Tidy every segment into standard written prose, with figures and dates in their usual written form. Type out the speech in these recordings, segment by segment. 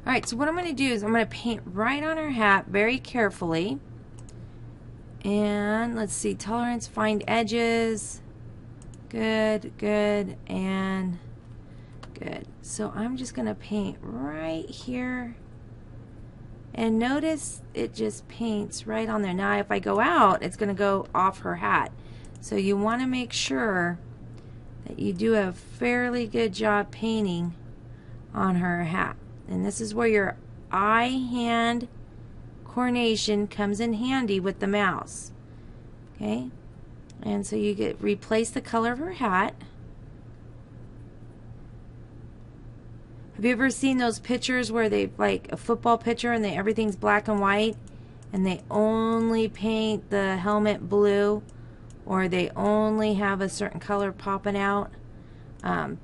Alright, so what I'm going to do is I'm going to paint right on her hat very carefully. And let's see, tolerance, find edges. Good, good, and good. So I'm just going to paint right here. And notice it just paints right on there. Now if I go out, it's going to go off her hat. So you want to make sure that you do a fairly good job painting on her hat. And this is where your eye-hand coordination comes in handy with the mouse. Okay? And so you replace the color of her hat. Have you ever seen those pictures where they, like a football picture and everything's black and white and they only paint the helmet blue, or they only have a certain color popping out?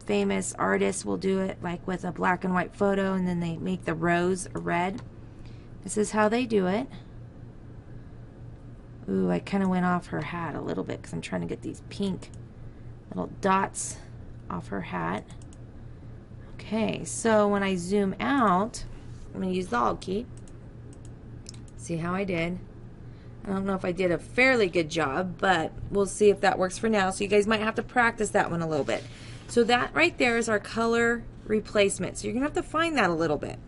Famous artists will do it like with a black and white photo, and then they make the rose red. This is how they do it. Ooh, I kind of went off her hat a little bit because I'm trying to get these pink little dots off her hat. Okay, so when I zoom out, I'm going to use the Alt key. See how I did? I don't know if I did a fairly good job, but we'll see if that works for now. So you guys might have to practice that one a little bit. So that right there is our color replacement. So you're going to have to find that a little bit.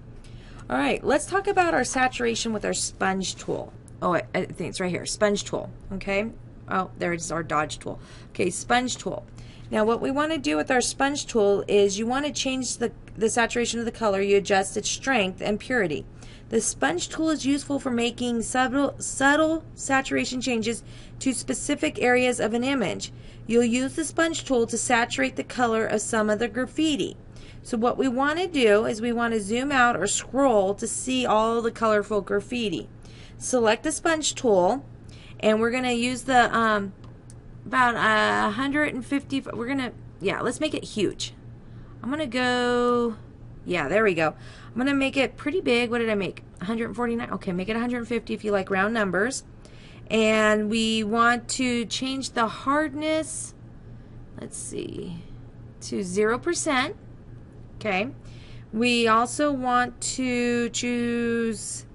All right, let's talk about our saturation with our sponge tool. Oh, I think it's right here, sponge tool, okay? Oh, there's our dodge tool. Okay, sponge tool. Now what we want to do with our sponge tool is you want to change the saturation of the color. You adjust its strength and purity. The sponge tool is useful for making subtle saturation changes to specific areas of an image. You'll use the sponge tool to saturate the color of some of the graffiti. So what we want to do is we want to zoom out or scroll to see all the colorful graffiti. Select the sponge tool, and we're going to use the about 150. We're going to, yeah, let's make it huge. I'm going to go, yeah, there we go. I'm going to make it pretty big. What did I make? 149. Okay, make it 150 if you like round numbers. And we want to change the hardness, let's see, to 0%. Okay. We also want to choose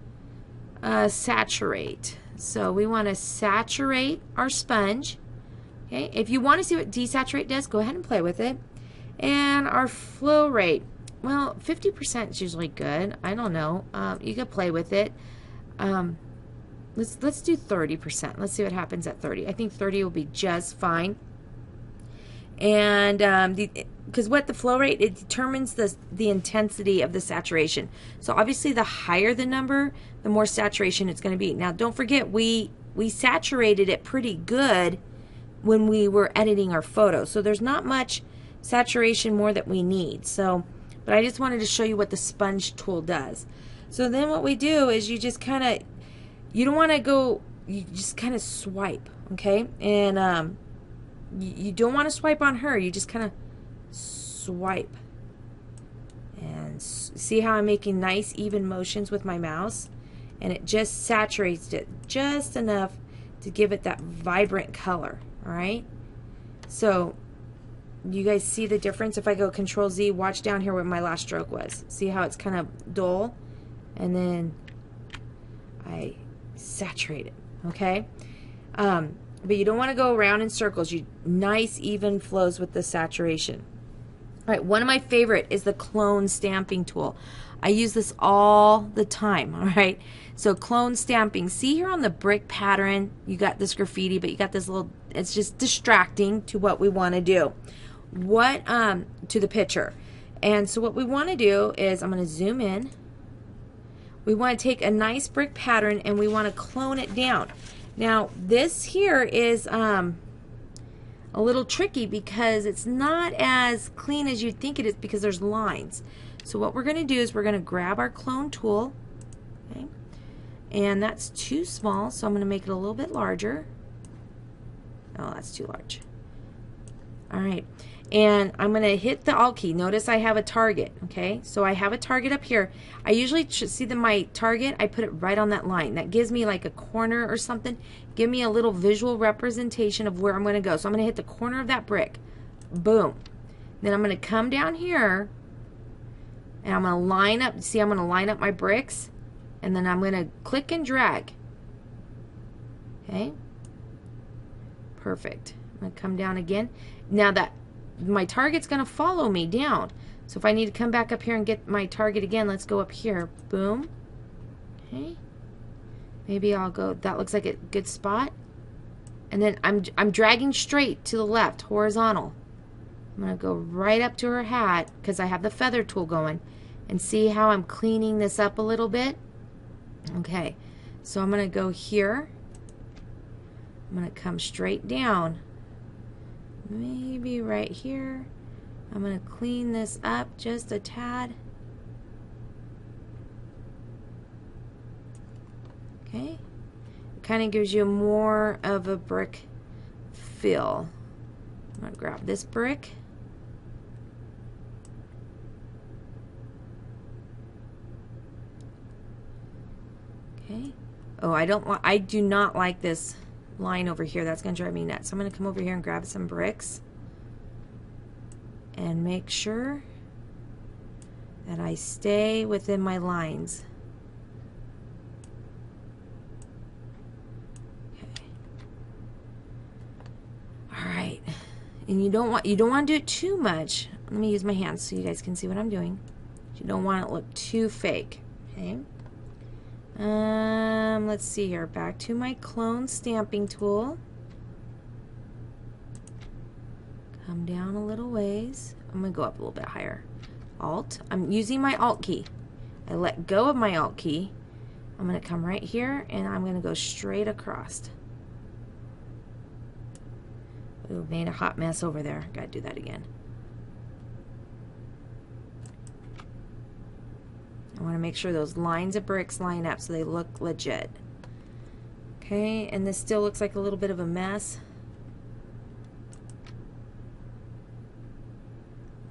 saturate. So we want to saturate our sponge. Okay. If you want to see what desaturate does, go ahead and play with it. And our flow rate. Well, 50% is usually good. I don't know. You can play with it. Let's do 30%. Let's see what happens at 30. I think 30 will be just fine. And because what the flow rate, it determines the intensity of the saturation. So obviously the higher the number, the more saturation it's going to be. Now don't forget, we saturated it pretty good when we were editing our photo. So there's not much saturation more that we need. So, but I just wanted to show you what the sponge tool does. So then what we do is you just kind of, you don't want to go, you just kind of swipe, okay? And you don't want to swipe on her. You just kind of swipe. And see how I'm making nice even motions with my mouse? And it just saturates it just enough to give it that vibrant color, all right? So you guys see the difference? If I go Control Z, watch down here what my last stroke was. See how it's kind of dull? And then I saturate it, okay? But you don't want to go around in circles. You nice even flows with the saturation. All right, one of my favorite is the clone stamping tool. I use this all the time, all right? So clone stamping. See here on the brick pattern, you got this graffiti, but you got this little, it's just distracting to what we want to do. To the picture. And so what we want to do is, I'm going to zoom in. We want to take a nice brick pattern and we want to clone it down. Now this here is a little tricky because it's not as clean as you'd think it is because there's lines. So what we're going to do is we're going to grab our clone tool, okay? And that's too small, so I'm going to make it a little bit larger. Oh, that's too large. All right. And I'm going to hit the Alt key. Notice I have a target, okay? So I have a target up here. I usually see my target, I put it right on that line. That gives me like a corner or something. Give me a little visual representation of where I'm going to go. So I'm going to hit the corner of that brick. Boom. Then I'm going to come down here And I'm going to line up, see, I'm going to line up my bricks, and then I'm going to click and drag. Okay. Perfect. I'm going to come down again. Now that my target's going to follow me down. So if I need to come back up here and get my target again, let's go up here. Boom. Okay. Maybe I'll go, that looks like a good spot. And then I'm dragging straight to the left, horizontal. I'm going to go right up to her hat because I have the feather tool going. And see how I'm cleaning this up a little bit? Okay. So I'm going to go here. I'm going to come straight down. Maybe right here. I'm going to clean this up just a tad. Okay. It kind of gives you more of a brick feel. I'm going to grab this brick. Okay. Oh, I do not like this line over here. That's going to drive me nuts. So I'm going to come over here and grab some bricks and make sure that I stay within my lines. Okay. All right. And you don't want to do it too much. Let me use my hands so you guys can see what I'm doing. You don't want it to look too fake. Okay. Let's see here. Back to my clone stamping tool. Come down a little ways. I'm going to go up a little bit higher. Alt. I'm using my Alt key. I let go of my Alt key. I'm going to come right here and I'm going to go straight across. Ooh, made a hot mess over there. Got to do that again. I want to make sure those lines of bricks line up so they look legit. Okay, and this still looks like a little bit of a mess.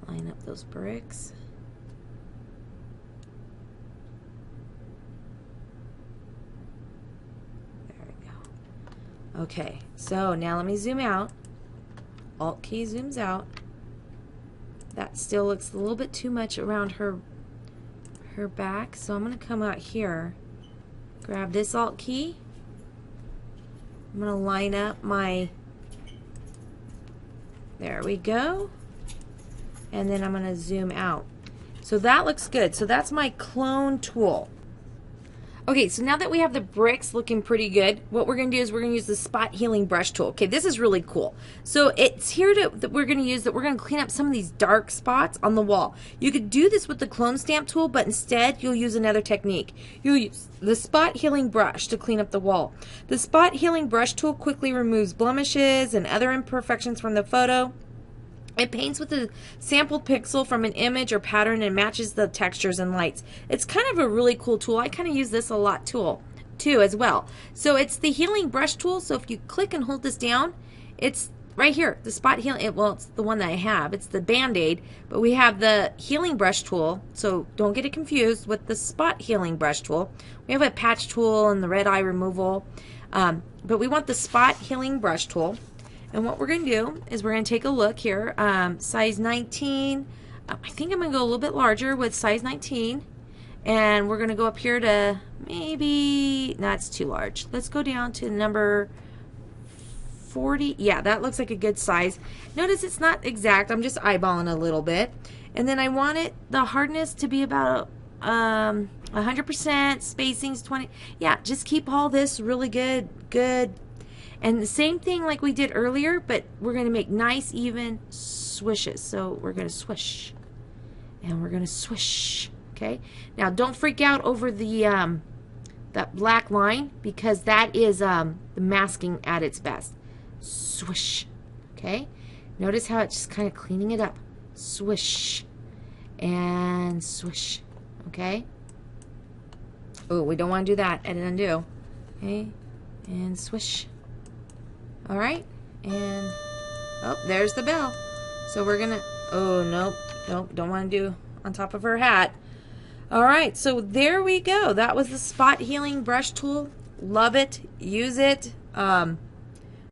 Line up those bricks. There we go. Okay, so now let me zoom out. Alt key zooms out. That still looks a little bit too much around her back, so I'm going to come out here, grab this Alt key. I'm going to line up my, there we go, and then I'm going to zoom out. So that looks good. So that's my clone tool. Okay, so now that we have the bricks looking pretty good, what we're going to do is we're going to use the spot healing brush tool. Okay, this is really cool. So it's here that we're going to clean up some of these dark spots on the wall. You could do this with the clone stamp tool, but instead you'll use another technique. You'll use the spot healing brush to clean up the wall. The spot healing brush tool quickly removes blemishes and other imperfections from the photo. It paints with a sampled pixel from an image or pattern and matches the textures and lights. It's kind of a really cool tool. I kind of use this a lot too as well. So it's the healing brush tool. So if you click and hold this down, it's right here, the spot healing. Well, it's the one that I have. It's the Band-Aid, but we have the healing brush tool. So don't get it confused with the spot healing brush tool. We have a patch tool and the red eye removal, but we want the spot healing brush tool. And what we're going to do is we're going to take a look here. Size 19. I think I'm going to go a little bit larger with size 19. And we're going to go up here to maybe, no, it's too large. Let's go down to number 40. Yeah, that looks like a good size. Notice it's not exact. I'm just eyeballing a little bit. And then I want it, the hardness to be about 100%, spacing's 20. Yeah, just keep all this really good. And the same thing like we did earlier, but we're going to make nice, even swishes. So we're going to swish. And we're going to swish. Okay? Now, don't freak out over the that black line, because that is the masking at its best. Swish. Okay? Notice how it's just kind of cleaning it up. Swish. And swish. Okay? Oh, we don't want to do that. Edit undo. Okay? And swish. All right, and oh, there's the bell. So we're gonna, oh, nope, don't want to do on top of her hat. All right, so there we go. That was the spot healing brush tool. Love it, use it.